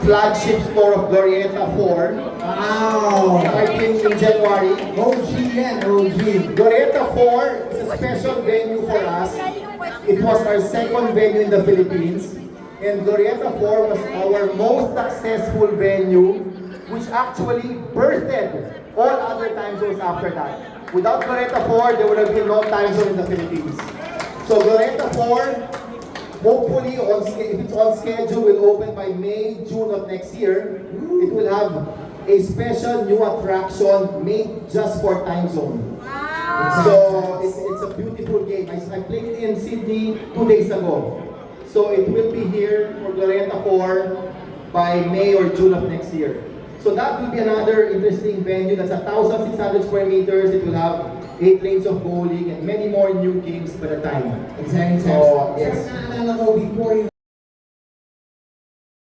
flagship store of Glorieta 4. Wow! Starting in January. OG yan, OG. Glorieta 4 is a special venue for us. It was our second venue in the Philippines. And Glorieta 4 was our most successful venue, which actually birthed all other time zones after that. Without Glorieta 4, there would have been no time zone in the Philippines. So Glorieta 4, hopefully, if it's on schedule, will open by May, June of next year. It will have a special new attraction made just for time zone. Wow. So it's a beautiful game. I played it in Sydney 2 days ago. So it will be here for Glorieta 4 by May or June of next year. So that will be another interesting venue. That's 1,600 square meters. It will have 8 lanes of bowling and many more new games by the time. Exactly. So, yes. Sir, naalala ko before you